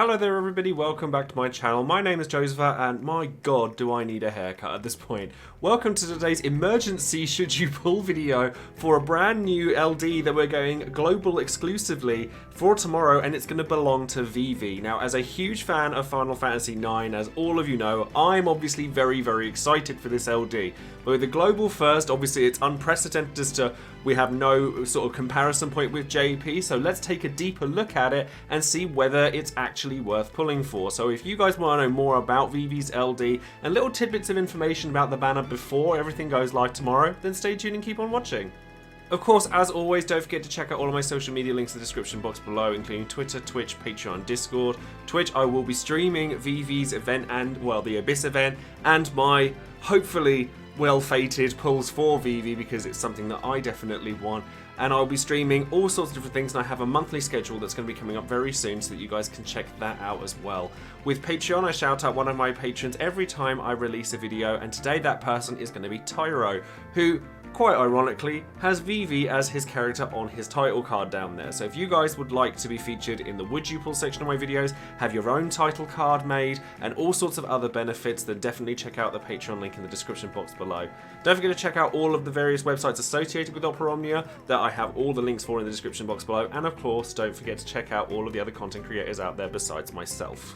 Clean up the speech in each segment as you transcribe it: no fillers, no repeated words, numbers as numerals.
Hello there everybody, welcome back to my channel. My name is Joesephyr and my god do I need a haircut at this point. Welcome to today's emergency should you pull video for a brand new LD that we're going global exclusively for tomorrow, and it's going to belong to Vivi. Now, as a huge fan of Final Fantasy IX, as all of you know, I'm obviously very excited for this LD. But with the global first, obviously it's unprecedented as to we have no sort of comparison point with JP, so let's take a deeper look at it and see whether it's actually worth pulling for. So if you guys want to know more about Vivi's LD and little tidbits of information about the banner before everything goes live tomorrow, then stay tuned and keep on watching. Of course, as always, don't forget to check out all of my social media links in the description box below, including Twitter, Twitch, Patreon, Discord. Twitch, I will be streaming Vivi's event and, well, the Abyss event, and my, hopefully, well-fated pulls for Vivi, because it's something that I definitely want. And I'll be streaming all sorts of different things, and I have a monthly schedule that's going to be coming up very soon so that you guys can check that out as well. With Patreon, I shout out one of my patrons every time I release a video, and today that person is going to be Tyro, who, quite ironically, has Vivi as his character on his title card down there. So if you guys would like to be featured in the Would You Pull section of my videos, have your own title card made, and all sorts of other benefits, then definitely check out the Patreon link in the description box below. Don't forget to check out all of the various websites associated with Opera Omnia that I have all the links for in the description box below, and of course, don't forget to check out all of the other content creators out there besides myself.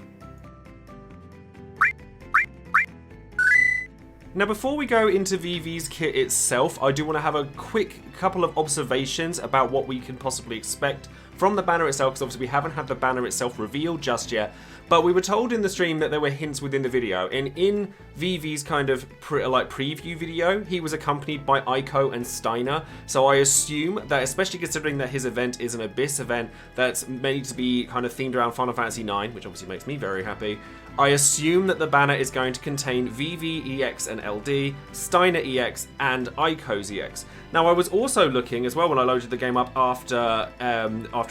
Now, before we go into Vivi's kit itself, I do want to have a quick couple of observations about what we can possibly expect from the banner itself, because obviously we haven't had the banner itself revealed just yet, but we were told in the stream that there were hints within the video, and in Vivi's kind of preview video, he was accompanied by Aiko and Steiner, so I assume that, especially considering that his event is an Abyss event that's made to be kind of themed around Final Fantasy IX, which obviously makes me very happy, I assume that the banner is going to contain Vivi EX and LD, Steiner EX, and Aiko's EX. Now, I was also looking as well when I loaded the game up after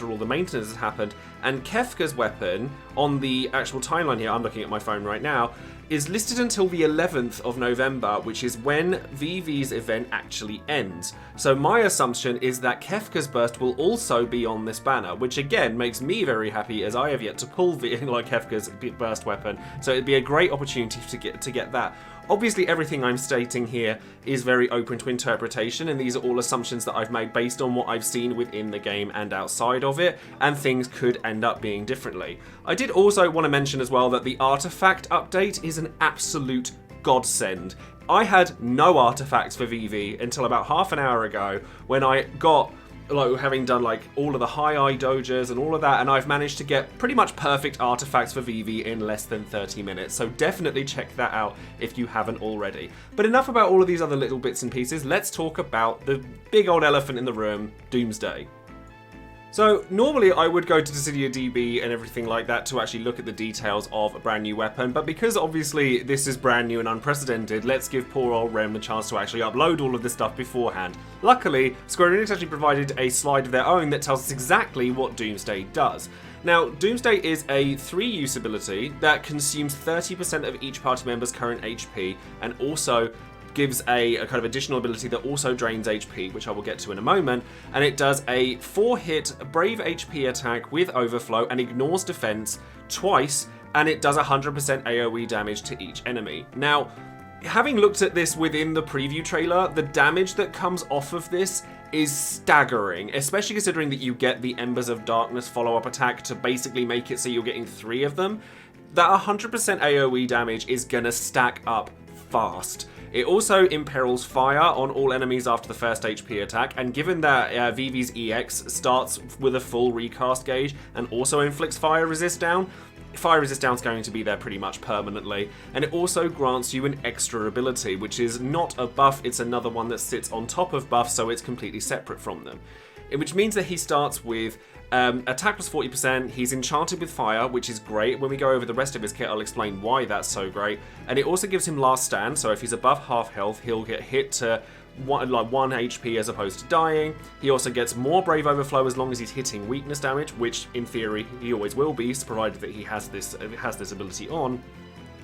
all the maintenance has happened, and Kefka's weapon on the actual timeline here, I'm looking at my phone right now, is listed until the 11th of November, which is when Vivi's event actually ends. So my assumption is that Kefka's burst will also be on this banner, which again makes me very happy, as I have yet to pull Kefka's burst weapon. So it'd be a great opportunity to get that. Obviously, everything I'm stating here is very open to interpretation, and these are all assumptions that I've made based on what I've seen within the game and outside of it, and things could end up being differently. I did also want to mention as well that the artifact update is an absolute godsend. I had no artifacts for Vivi until about half an hour ago, when I got, having done all of the high eye dojas and all of that, and I've managed to get pretty much perfect artifacts for Vivi in less than 30 minutes, so definitely check that out if you haven't already. But enough about all of these other little bits and pieces, let's talk about the big old elephant in the room, Doomsday. So, normally I would go to Dissidia DB and everything like that to actually look at the details of a brand new weapon, but because obviously this is brand new and unprecedented, let's give poor old Rem the chance to actually upload all of this stuff beforehand. Luckily, Square Enix actually provided a slide of their own that tells us exactly what Doomsday does. Now, Doomsday is a 3-use ability that consumes 30% of each party member's current HP, and also gives a kind of additional ability that also drains HP, which I will get to in a moment, and it does a 4-hit Brave HP attack with overflow and ignores defense twice, and it does 100% AoE damage to each enemy. Now, having looked at this within the preview trailer, the damage that comes off of this is staggering, especially considering that you get the Embers of Darkness follow-up attack to basically make it so you're getting 3 of them. That 100% AoE damage is gonna stack up fast. It also imperils fire on all enemies after the first HP attack, and given that Vivi's EX starts with a full recast gauge and also inflicts fire resist down is going to be there pretty much permanently, and it also grants you an extra ability, which is not a buff, it's another one that sits on top of buffs, so it's completely separate from them. Which means that he starts with attack plus 40%, he's enchanted with fire, which is great. When we go over the rest of his kit, I'll explain why that's so great. And it also gives him last stand, so if he's above half health, he'll get hit to 1 HP as opposed to dying. He also gets more Brave Overflow as long as he's hitting weakness damage, which in theory he always will be, provided that he has this ability on.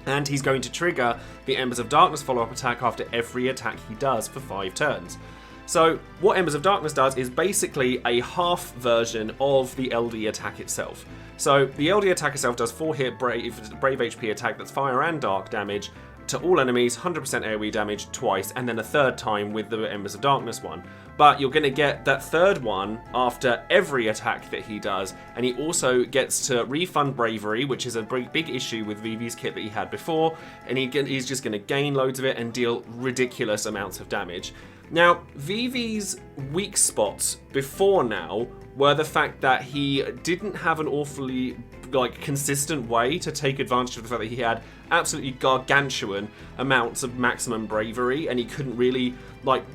And he's going to trigger the Embers of Darkness follow-up attack after every attack he does for 5 turns. So what Embers of Darkness does is basically a half version of the LD attack itself. So the LD attack itself does 4-hit brave HP attack that's fire and dark damage to all enemies, 100% AoE damage twice, and then a third time with the Embers of Darkness one. But you're going to get that third one after every attack that he does, and he also gets to refund Bravery, which is a big issue with Vivi's kit that he had before, and he's just going to gain loads of it and deal ridiculous amounts of damage. Now, Vivi's weak spots before now were the fact that he didn't have an awfully consistent way to take advantage of the fact that he had absolutely gargantuan amounts of maximum bravery, and he couldn't really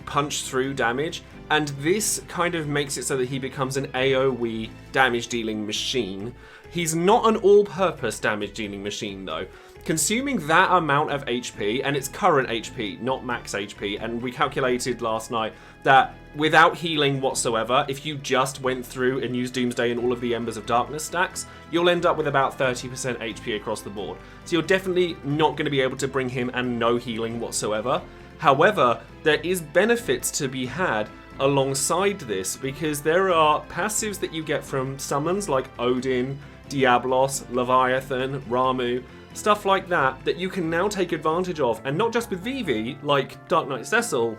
punch through damage. And this kind of makes it so that he becomes an AoE damage dealing machine. He's not an all-purpose damage dealing machine though. Consuming that amount of HP, and it's current HP, not max HP, and we calculated last night that without healing whatsoever, if you just went through and used Doomsday and all of the Embers of Darkness stacks, you'll end up with about 30% HP across the board. So you're definitely not going to be able to bring him and no healing whatsoever. However, there is benefits to be had alongside this, because there are passives that you get from summons like Odin, Diablos, Leviathan, Ramu, stuff like that you can now take advantage of, and not just with Vivi, like Dark Knight Cecil,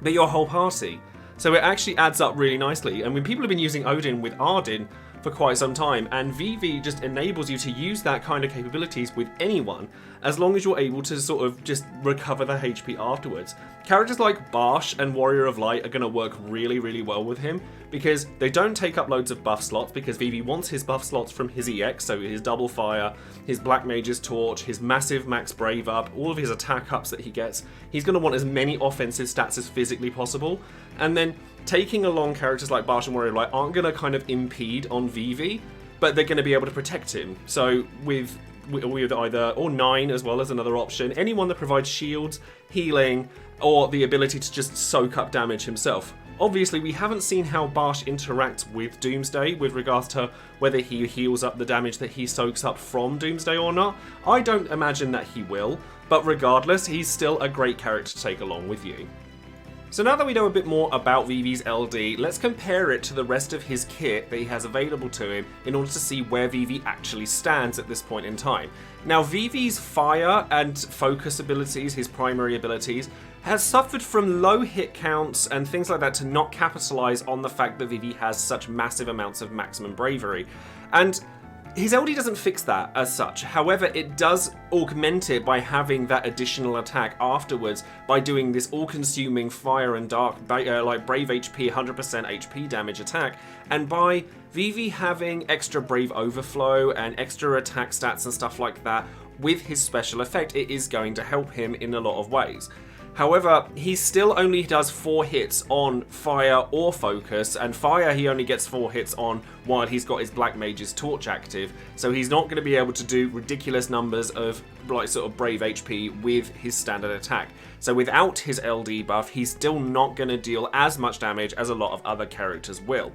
but your whole party. So it actually adds up really nicely. And when people have been using Odin with Arden for quite some time, and Vivi just enables you to use that kind of capabilities with anyone, as long as you're able to sort of just recover the HP afterwards. Characters like Barsh and Warrior of Light are going to work really, really well with him, because they don't take up loads of buff slots, because Vivi wants his buff slots from his EX, so his double fire, his Black Mage's Torch, his massive max brave up, all of his attack ups that he gets. He's going to want as many offensive stats as physically possible, and then taking along characters like Barsh and Warrior of Light aren't going to kind of impede on Vivi, but they're going to be able to protect him. So with either, or 9 as well as another option, anyone that provides shields, healing, or the ability to just soak up damage himself. Obviously, we haven't seen how Barsh interacts with Doomsday with regards to whether he heals up the damage that he soaks up from Doomsday or not. I don't imagine that he will, but regardless, he's still a great character to take along with you. So now that we know a bit more about Vivi's LD, let's compare it to the rest of his kit that he has available to him in order to see where Vivi actually stands at this point in time. Now, Vivi's fire and focus abilities, his primary abilities, has suffered from low hit counts and things like that to not capitalize on the fact that Vivi has such massive amounts of maximum bravery. And his LD doesn't fix that as such. However, it does augment it by having that additional attack afterwards by doing this all-consuming fire and dark, brave HP, 100% HP damage attack, and by Vivi having extra brave overflow and extra attack stats and stuff like that with his special effect, it is going to help him in a lot of ways. However, he still only does 4 hits on fire or focus, and fire he only gets 4 hits on while he's got his Black Mage's Torch active, so he's not going to be able to do ridiculous numbers of sort of brave HP with his standard attack. So without his LD buff, he's still not going to deal as much damage as a lot of other characters will.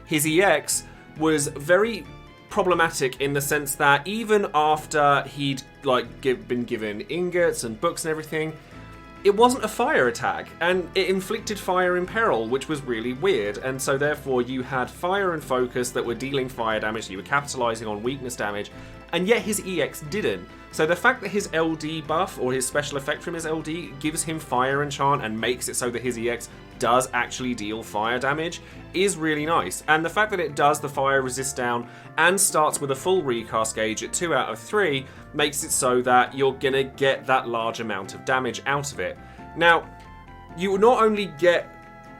His EX was very problematic in the sense that even after he'd been given ingots and books and everything, it wasn't a fire attack, and it inflicted fire in peril, which was really weird, and so therefore you had fire and focus that were dealing fire damage, you were capitalizing on weakness damage, and yet his EX didn't. So the fact that his LD buff, or his special effect from his LD, gives him fire enchant and makes it so that his EX does actually deal fire damage is really nice. And the fact that it does the fire resist down and starts with a full recast gauge at 2 out of 3 makes it so that you're gonna get that large amount of damage out of it. Now, you will not only get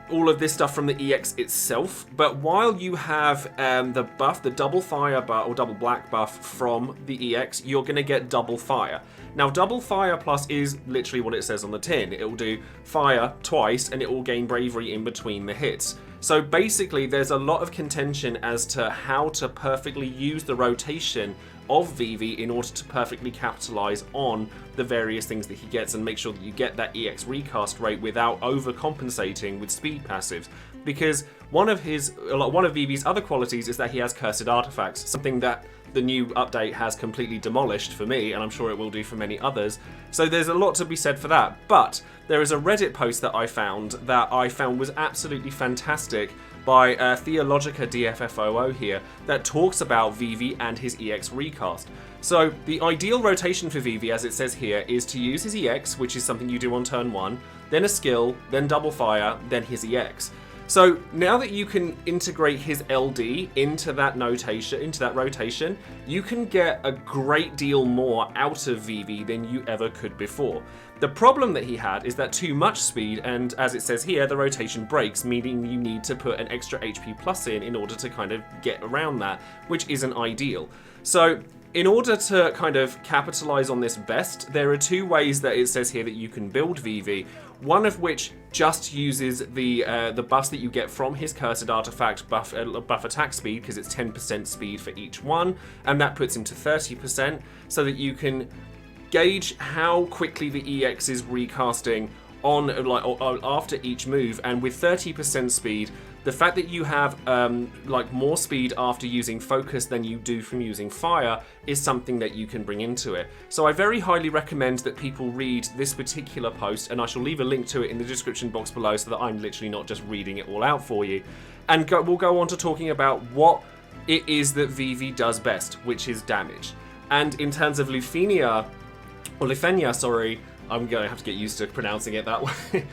all of this stuff from the EX itself, but while you have the buff, the double fire buff or double black buff from the EX, you're going to get double fire. Now, double fire plus is literally what it says on the tin. It will do fire twice and it will gain bravery in between the hits. So basically, there's a lot of contention as to how to perfectly use the rotation of Vivi in order to perfectly capitalize on the various things that he gets and make sure that you get that EX recast rate without overcompensating with speed passives. Because one of Vivi's other qualities is that he has cursed artifacts, something that the new update has completely demolished for me, and I'm sure it will do for many others. So there's a lot to be said for that. But there is a Reddit post that I found was absolutely fantastic by Theologica DFFOO here that talks about Vivi and his EX recast. So the ideal rotation for Vivi, as it says here, is to use his EX, which is something you do on turn 1, then a skill, then double fire, then his EX. So now that you can integrate his LD into that rotation, you can get a great deal more out of Vivi than you ever could before. The problem that he had is that too much speed, and as it says here, the rotation breaks, meaning you need to put an extra HP plus in order to kind of get around that, which isn't ideal. So in order to kind of capitalize on this best, there are 2 ways that it says here that you can build Vivi. One of which just uses the buffs that you get from his cursed artifact buff attack speed, because it's 10% speed for each one, and that puts him to 30%, so that you can gauge how quickly the EX is recasting on after each move. And with 30% speed, the fact that you have more speed after using focus than you do from using fire is something that you can bring into it. So I very highly recommend that people read this particular post, and I shall leave a link to it in the description box below so that I'm literally not just reading it all out for you. And we'll go on to talking about what it is that Vivi does best, which is damage. And in terms of Lufenia, sorry, I'm going to have to get used to pronouncing it that way.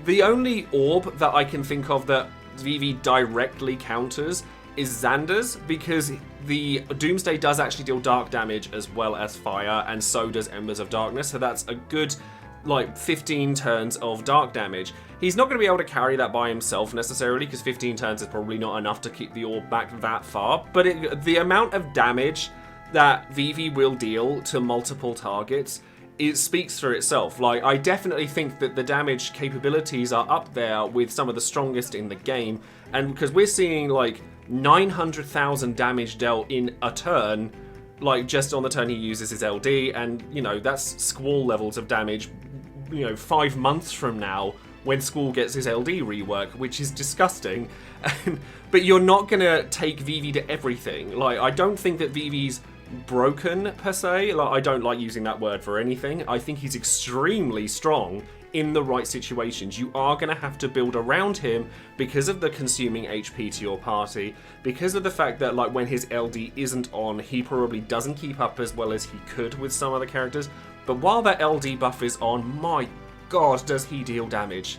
The only orb that I can think of that Vivi directly counters is Xander's, because the Doomsday does actually deal dark damage as well as fire, and so does Embers of Darkness, so that's a good 15 turns of dark damage. He's not going to be able to carry that by himself necessarily, because 15 turns is probably not enough to keep the orb back that far, but the amount of damage that Vivi will deal to multiple targets, it speaks for itself. I definitely think that the damage capabilities are up there with some of the strongest in the game, and because we're seeing 900,000 damage dealt in a turn, just on the turn he uses his LD, and that's Squall levels of damage 5 months from now when Squall gets his LD rework, which is disgusting. But you're not gonna take Vivi to everything. I don't think that Vivi's broken per se. I don't like using that word for anything. I think he's extremely strong in the right situations. You are going to have to build around him because of the consuming HP to your party, because of the fact that when his LD isn't on, he probably doesn't keep up as well as he could with some other characters. But while that LD buff is on, my god, does he deal damage.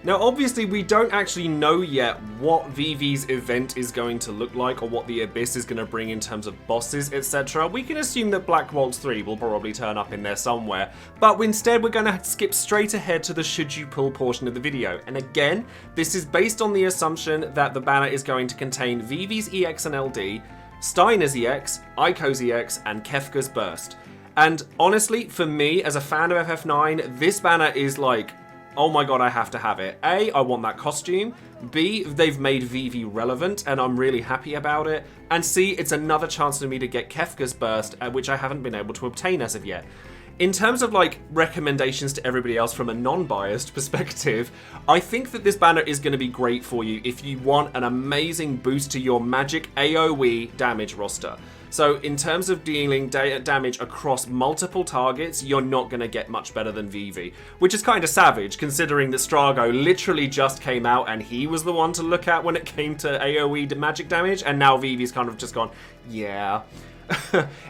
Now, obviously, we don't actually know yet what Vivi's event is going to look like, or what the Abyss is going to bring in terms of bosses, etc. We can assume that Black Waltz 3 will probably turn up in there somewhere, but instead we're going to skip straight ahead to the should you pull portion of the video. And again, this is based on the assumption that the banner is going to contain Vivi's EX and LD, Steiner's EX, Aiko's EX, and Kefka's Burst. And honestly, for me, as a fan of FF9, this banner is oh my god, I have to have it. A, I want that costume. B, they've made Vivi relevant, and I'm really happy about it. And C, it's another chance for me to get Kefka's Burst, which I haven't been able to obtain as of yet. In terms of recommendations to everybody else from a non-biased perspective, I think that this banner is going to be great for you if you want an amazing boost to your magic AoE damage roster. So in terms of dealing damage across multiple targets, you're not going to get much better than Vivi, which is kind of savage considering that Strago literally just came out and he was the one to look at when it came to AoE magic damage, and now Vivi's kind of just gone, yeah.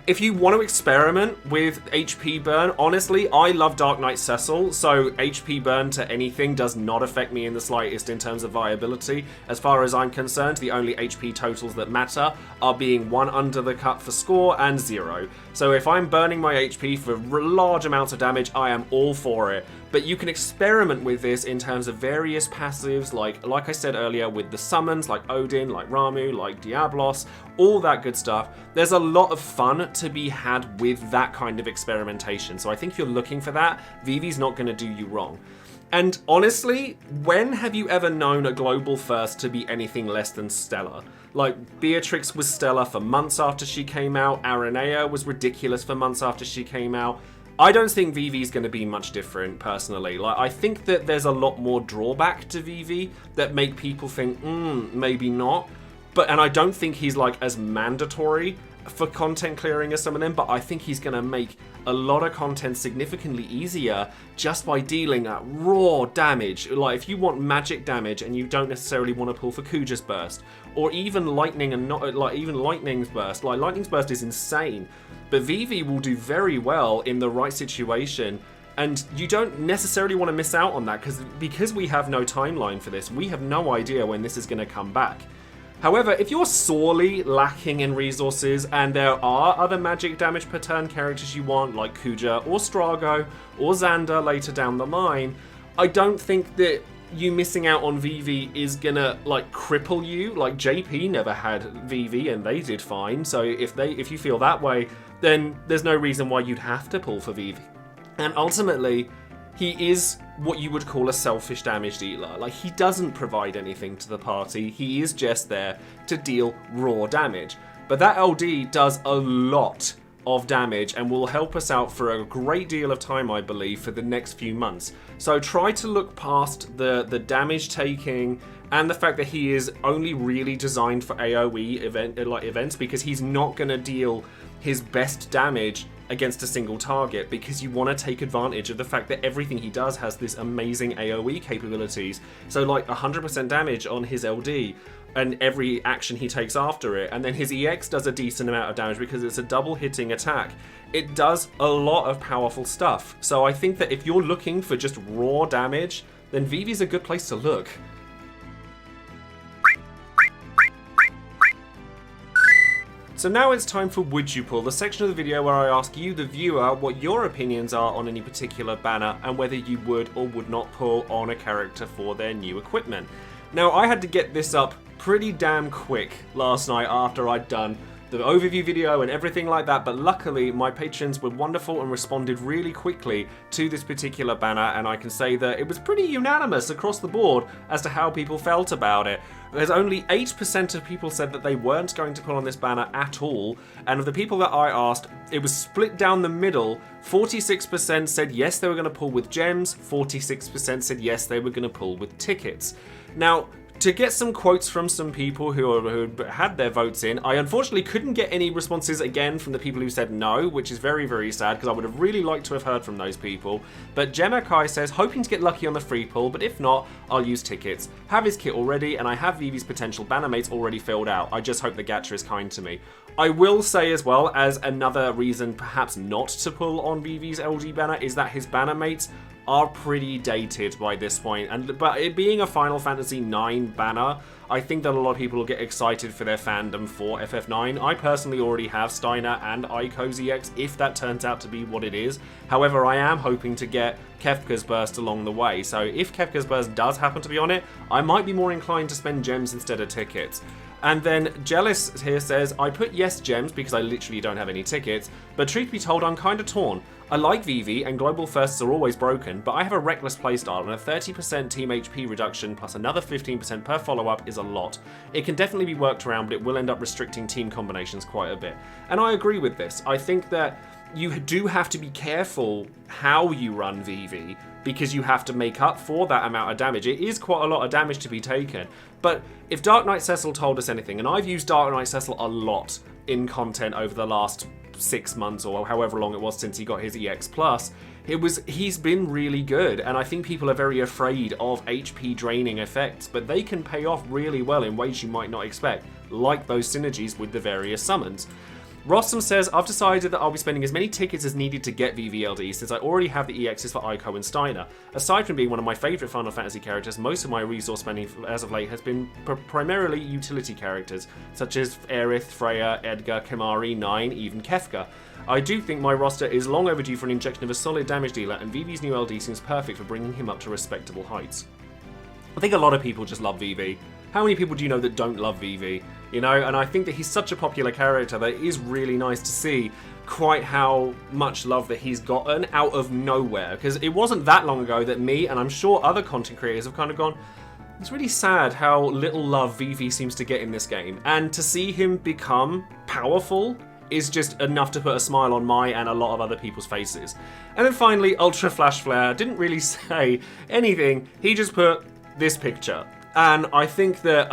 If you want to experiment with HP burn, honestly, I love Dark Knight Cecil, so HP burn to anything does not affect me in the slightest in terms of viability. As far as I'm concerned, the only HP totals that matter are being 1 under the cut for score and 0. So if I'm burning my HP for large amounts of damage, I am all for it. But you can experiment with this in terms of various passives, like I said earlier, with the summons, like Odin, like Ramu, like Diablos, all that good stuff. There's a lot of fun to be had with that kind of experimentation. So I think if you're looking for that, Vivi's not going to do you wrong. And honestly, when have you ever known a global first to be anything less than stellar? Beatrix was stellar for months after she came out, Aranea was ridiculous for months after she came out, I don't think Vivi's going to be much different, personally. Like, I think that there's a lot more drawback to Vivi that make people think, maybe not. And I don't think he's, like, as mandatory for content clearing as some of them, but I think he's going to make a lot of content significantly easier just by dealing at raw damage. Like, if you want magic damage and you don't necessarily want to pull for Kuja's Burst, or even Lightning and not like even Lightning's Burst. Like, Lightning's Burst is insane, but Vivi will do very well in the right situation. And you don't necessarily want to miss out on that because we have no timeline for this. We have no idea when this is going to come back. However, if you're sorely lacking in resources and there are other magic damage per turn characters you want, like Kuja or Strago or Xander later down the line, I don't think that you missing out on Vivi is gonna, like, cripple you. Like, JP never had Vivi and they did fine, so if you feel that way, then there's no reason why you'd have to pull for Vivi. And ultimately, he is what you would call a selfish damage dealer. Like, he doesn't provide anything to the party. He is just there to deal raw damage. But that LD does a lot of damage and will help us out for a great deal of time, I believe, for the next few months. So try to look past the damage taking and the fact that he is only really designed for AoE events, because he's not going to deal his best damage against a single target, because you want to take advantage of the fact that everything he does has this amazing AoE capabilities. So, like, 100% damage on his LD and every action he takes after it, and then his EX does a decent amount of damage because it's a double hitting attack. It does a lot of powerful stuff. So I think that if you're looking for just raw damage, then Vivi's a good place to look. So now it's time for Would You Pull, the section of the video where I ask you, the viewer, what your opinions are on any particular banner and whether you would or would not pull on a character for their new equipment. Now, I had to get this up pretty damn quick last night after I'd done the overview video and everything like that, but luckily my patrons were wonderful and responded really quickly to this particular banner, and I can say that it was pretty unanimous across the board as to how people felt about it. There's only 8% of people said that they weren't going to pull on this banner at all, and of the people that I asked, it was split down the middle. 46% said yes, they were going to pull with gems, 46% said yes, they were going to pull with tickets. Now, to get some quotes from some people who had their votes in, I unfortunately couldn't get any responses again from the people who said no, which is very, very sad, because I would have really liked to have heard from those people. But Gemakai says, hoping to get lucky on the free pull, but if not, I'll use tickets. Have his kit already, and I have Vivi's potential banner mates already filled out. I just hope the Gacha is kind to me. I will say as well, as another reason perhaps not to pull on Vivi's LG banner, is that his banner mates are pretty dated by this point, but it being a Final Fantasy IX banner, I think that a lot of people will get excited for their fandom for FF9. I personally already have Steiner and Aiko's EX, if that turns out to be what it is. However, I am hoping to get Kefka's Burst along the way, so if Kefka's Burst does happen to be on it, I might be more inclined to spend gems instead of tickets. And then Jealous here says, I put yes gems because I literally don't have any tickets, but truth be told, I'm kinda torn. I like Vivi, and global firsts are always broken, but I have a reckless playstyle, and a 30% team HP reduction plus another 15% per follow-up is a lot. It can definitely be worked around, but it will end up restricting team combinations quite a bit. And I agree with this. I think that you do have to be careful how you run Vivi, because you have to make up for that amount of damage. It is quite a lot of damage to be taken. But if Dark Knight Cecil told us anything, and I've used Dark Knight Cecil a lot in content over the last 6 months or however long it was since he got his EX+, he's been really good, and I think people are very afraid of HP draining effects, but they can pay off really well in ways you might not expect, like those synergies with the various summons. Rossum says, I've decided that I'll be spending as many tickets as needed to get Vivi LD, since I already have the EXs for Aiko and Steiner. Aside from being one of my favourite Final Fantasy characters, most of my resource spending as of late has been primarily utility characters, such as Aerith, Freya, Edgar, Kimari, Nine, even Kefka. I do think my roster is long overdue for an injection of a solid damage dealer, and Vivi's new LD seems perfect for bringing him up to respectable heights. I think a lot of people just love Vivi. How many people do you know that don't love Vivi? You know, and I think that he's such a popular character that it is really nice to see quite how much love that he's gotten out of nowhere. Because it wasn't that long ago that me, and I'm sure other content creators, have kind of gone, it's really sad how little love Vivi seems to get in this game. And to see him become powerful is just enough to put a smile on my and a lot of other people's faces. And then finally, Ultra Flash Flare didn't really say anything, he just put this picture. And I think that,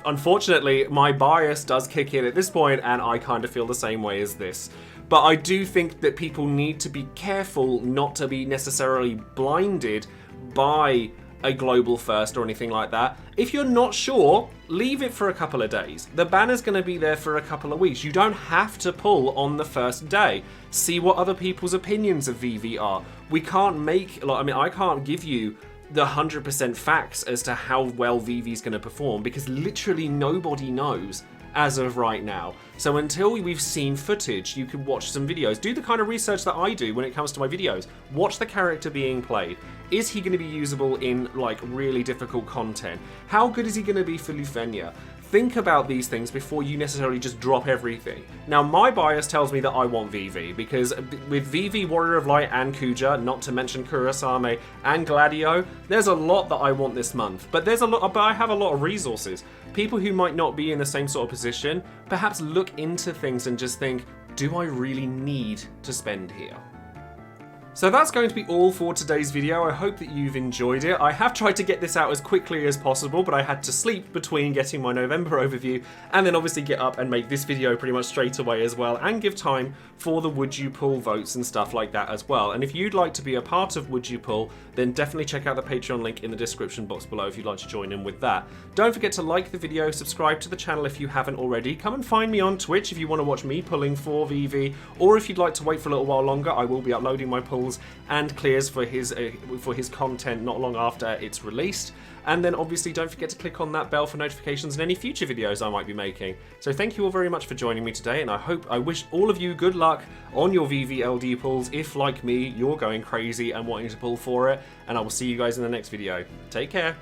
unfortunately, my bias does kick in at this point, and I kind of feel the same way as this. But I do think that people need to be careful not to be necessarily blinded by a global first or anything like that. If you're not sure, leave it for a couple of days. The banner's going to be there for a couple of weeks. You don't have to pull on the first day. See what other people's opinions of Vivi are. We can't make, like, I mean, I can't give you the 100% facts as to how well Vivi's going to perform, because literally nobody knows as of right now. So until we've seen footage, you can watch some videos. Do the kind of research that I do when it comes to my videos. Watch the character being played. Is he going to be usable in like really difficult content? How good is he going to be for Lufenia? Think about these things before you necessarily just drop everything. Now, my bias tells me that I want Vivi, because with Vivi, Warrior of Light, and Kuja, not to mention Kurosame and Gladio, there's a lot that I want this month. But I have a lot of resources. People who might not be in the same sort of position, perhaps look into things and just think, do I really need to spend here? So that's going to be all for today's video. I hope that you've enjoyed it. I have tried to get this out as quickly as possible, but I had to sleep between getting my November overview and then obviously get up and make this video pretty much straight away as well, and give time for the Would You Pull votes and stuff like that as well. And if you'd like to be a part of Would You Pull, then definitely check out the Patreon link in the description box below if you'd like to join in with that. Don't forget to like the video, subscribe to the channel if you haven't already. Come and find me on Twitch if you want to watch me pulling for Vivi, or if you'd like to wait for a little while longer, I will be uploading my pulls and clears for his content not long after it's released. And then obviously don't forget to click on that bell for notifications and any future videos I might be making. So thank you all very much for joining me today, and I wish all of you good luck on your Vivi LD pulls if, like me, you're going crazy and wanting to pull for it, and I will see you guys in the next video. Take care.